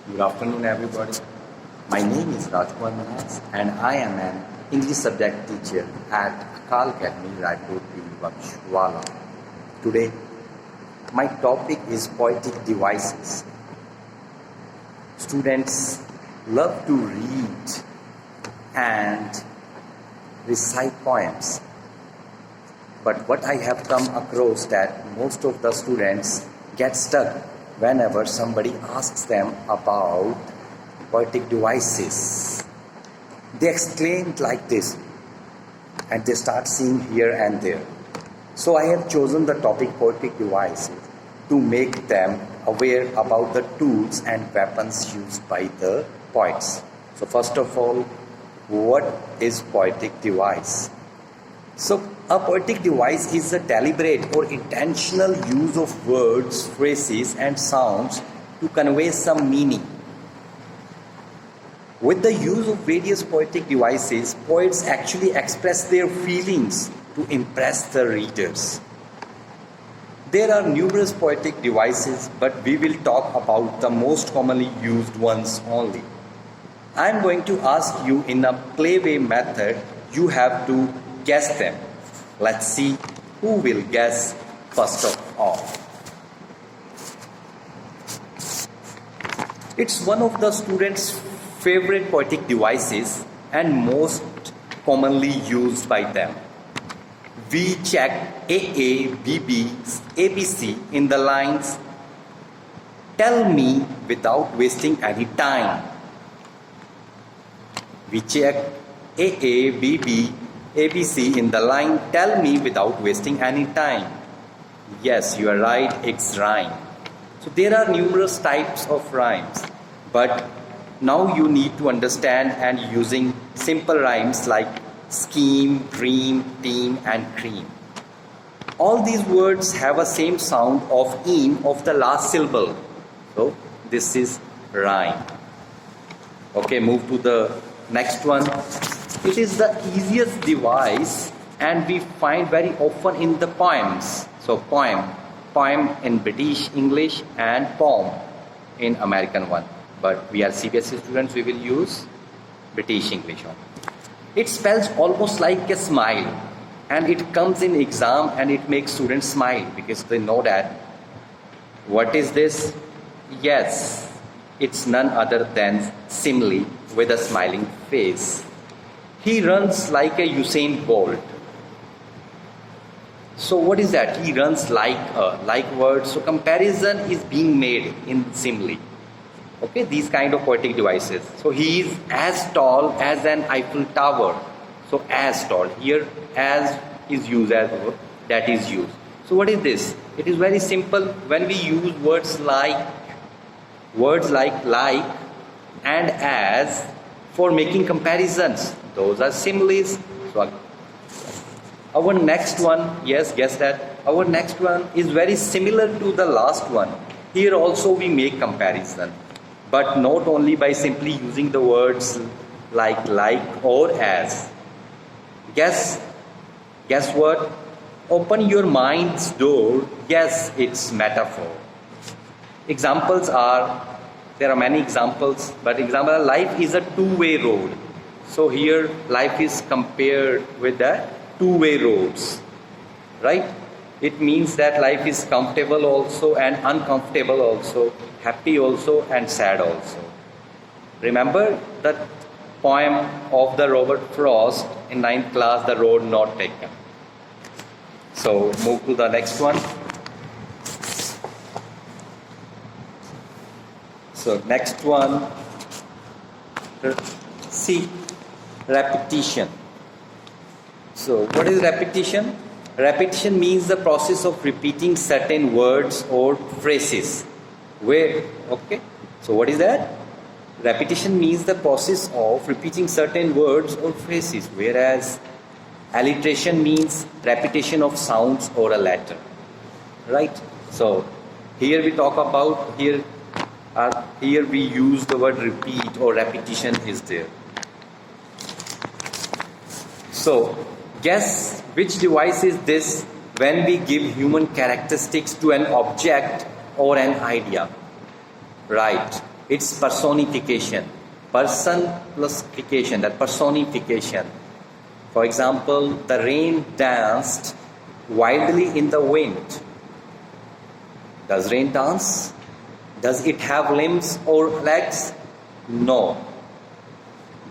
Good afternoon, everybody. My name is Rajkumar Manhas, and I am an English subject teacher at Akal Academy, Raipur, Banswala. Today, my topic is poetic devices. Students love to read and recite poems, but what I have come across that most of the students get stuck whenever somebody asks them about poetic devices. They exclaim like this and they start seeing here and there. So I have chosen the topic poetic devices to make them aware about the tools and weapons used by the poets. So first of all, what is poetic device? So a poetic device is a deliberate or intentional use of words, phrases and sounds to convey some meaning. With the use of various poetic devices, poets actually express their feelings to impress the readers. There are numerous poetic devices, but we will talk about the most commonly used ones only. I am going to ask you in a playway method, you have to guess them. Let's see who will guess first of all. It's one of the students' favorite poetic devices and most commonly used by them. We check AA, BB, ABC in the lines, "Tell me without wasting any time." We check AA, BB, ABC in the line, "Tell me without wasting any time." Yes, you are right, it's rhyme. So there are numerous types of rhymes, but now you need to understand and using simple rhymes like scheme, dream, team and cream. All these words have a same sound of "im" of the last syllable. So this is rhyme. Okay, move to the next one. It is the easiest device and we find very often in the poems. So poem in British English and poem in American one. But we are CBSE students, we will use British English one. It spells almost like a smile and it comes in exam and it makes students smile because they know that. What is this? Yes, it's none other than simile with a smiling face. He runs like a Usain Bolt. So what is that? He runs like word. So comparison is being made in simile. Okay, these kind of poetic devices. So he is as tall as an Eiffel Tower. So as tall. Here as is used as that is used. So what is this? It is very simple. When we use words like and as for making comparisons, those are similes. So our next one, yes, guess that. Our next one is very similar to the last one. Here also we make comparison, but not only by simply using the words like or as. Guess what? Open your mind's door. Yes, it's metaphor. Examples are, there are many examples, but example, life is a two-way road. So here life is compared with the two-way roads, right? It means that life is comfortable also and uncomfortable also, happy also and sad also. Remember that poem of the Robert Frost in 9th class, The Road Not Taken. So move to the next one. So next one, see, repetition. So what is repetition? Repetition means the process of repeating certain words or phrases. Okay? So what is that? Repetition means the process of repeating certain words or phrases, whereas alliteration means repetition of sounds or a letter. Right? So here we talk about, here we use the word repeat or repetition is there. So guess which device is this when we give human characteristics to an object or an idea. Right. It's personification. Person plus fication, that personification. For example, the rain danced wildly in the wind. Does rain dance? Does it have limbs or legs? No.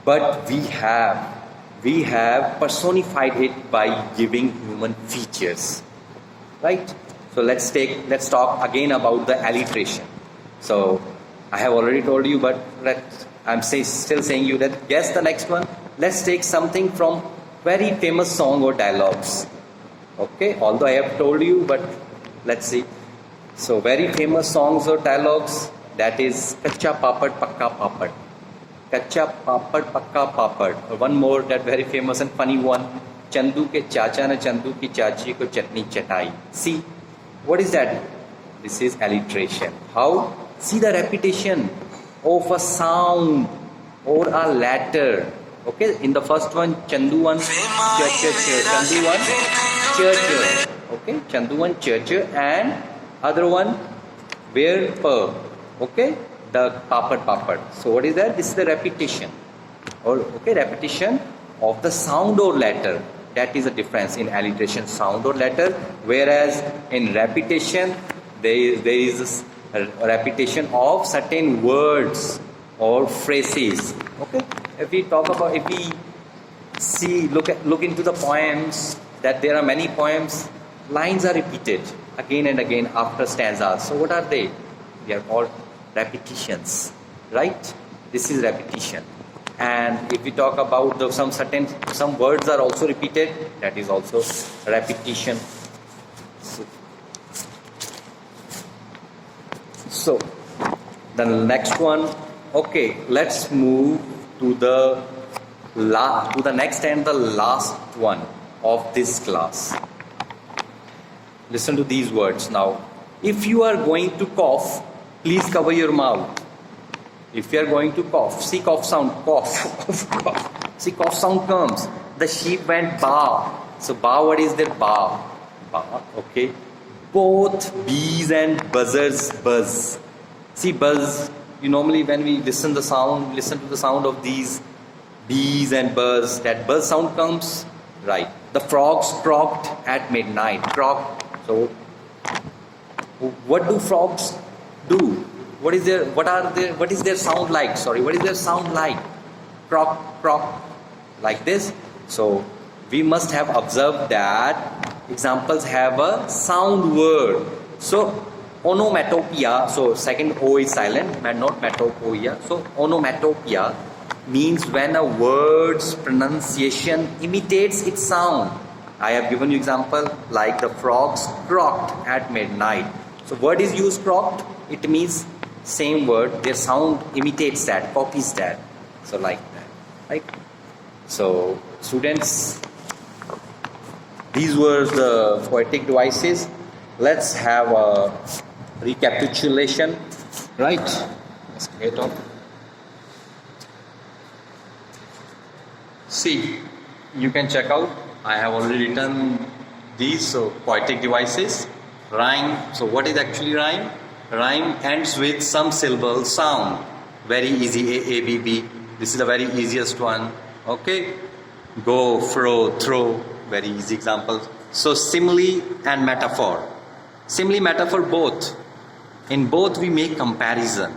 But we have personified it by giving human features. Right? So let's talk again about the alliteration. So I have already told you, but still saying you that guess the next one. Let's take something from very famous song or dialogues. Okay, although I have told you, but let's see. So very famous songs or dialogues, that is Kacha Papad Pakka Papad. Kacha Papad Pakka Papad. Or one more, that very famous and funny one. Chandu ke chacha na chandu ki chachi ko chutney chatai. See, what is that? This is alliteration. How? See the repetition of a sound or a letter. Okay, in the first one, Chandu one, Chandu one, church. Okay, Chandu one, church, and other one, where per. Okay, the papad. So what is that? This is the repetition, or repetition of the sound or letter. That is the difference in alliteration, sound or letter. Whereas in repetition, there is a repetition of certain words or phrases. Okay. If we look into the poems, that there are many poems, lines are repeated again and again after stanzas. So what are they? They are called repetitions, right? This is repetition. And if we talk about some words are also repeated, that is also repetition. So the next one. Okay, let's move to the next and the last one of this class. Listen to these words now. If you are going to cough, please cover your mouth. If you are going to cough, see cough sound, cough. See cough sound comes. The sheep went baa. So baa, what is that? Baa. Okay. Both bees and buzzards buzz. See buzz. You normally when we listen to the sound of these bees and buzz, that buzz sound comes, right? The frogs croaked at midnight. Croak. So what do frogs do? What is their sound like? Sorry, what is their sound like? Croak, like this. So we must have observed that examples have a sound word. So onomatopoeia, so second O is silent, not metopoeia. So onomatopoeia means when a word's pronunciation imitates its sound. I have given you example like the frogs croaked at midnight. So word is used croaked, it means same word, their sound imitates that, copies that. So like that, right? So students, these were the poetic devices. Let's have a recapitulation, right? Let's get on. See, you can check out. I have already written these. So poetic devices, rhyme. So what is actually rhyme? Rhyme ends with some syllable sound. Very easy. A, B, B. This is the very easiest one. Okay. Go, fro, throw. Very easy example. So simile and metaphor. Simile, metaphor, both. In both we make comparison.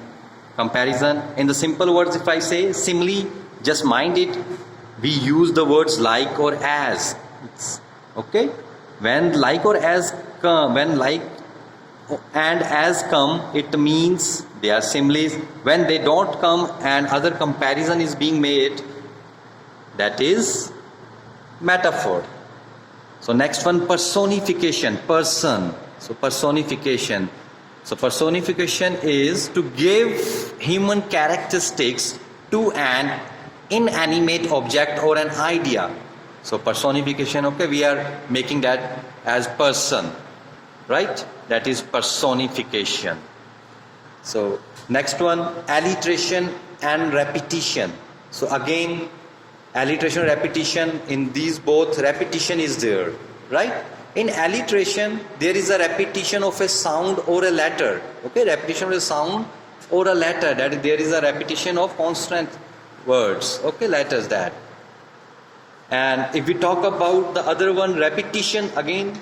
Comparison. In the simple words, if I say simile, just mind it. We use the words like or as. Okay. When like or as come, when like and as come, it means they are similes. When they don't come and other comparison is being made, that is metaphor. So next one, personification, person. So personification. So personification is to give human characteristics to an inanimate object or an idea. So personification, okay, we are making that as person, right? That is personification. So next one, alliteration and repetition. So again, alliteration, repetition, in these both repetition is there, right? In alliteration, there is a repetition of a sound or a letter. Okay, repetition of a sound or a letter, that there is a repetition of constant words, okay, letters that. And if we talk about the other one, repetition, again,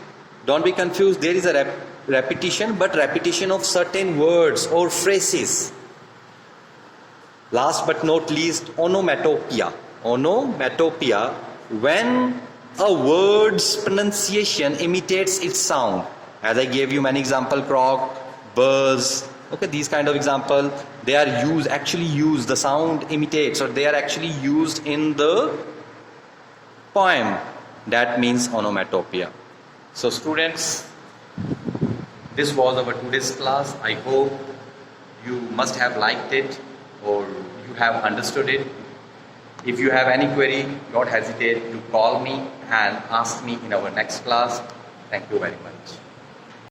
don't be confused, there is a repetition, but repetition of certain words or phrases. Last but not least, onomatopoeia. Onomatopoeia, when a word's pronunciation imitates its sound. As I gave you many examples, croak, buzz, okay, these kind of example, they are actually used, the sound imitates, or they are actually used in the poem. That means onomatopoeia. So students, this was our today's class. I hope you must have liked it or you have understood it. If you have any query, don't hesitate to call me and ask me in our next class. Thank you very much.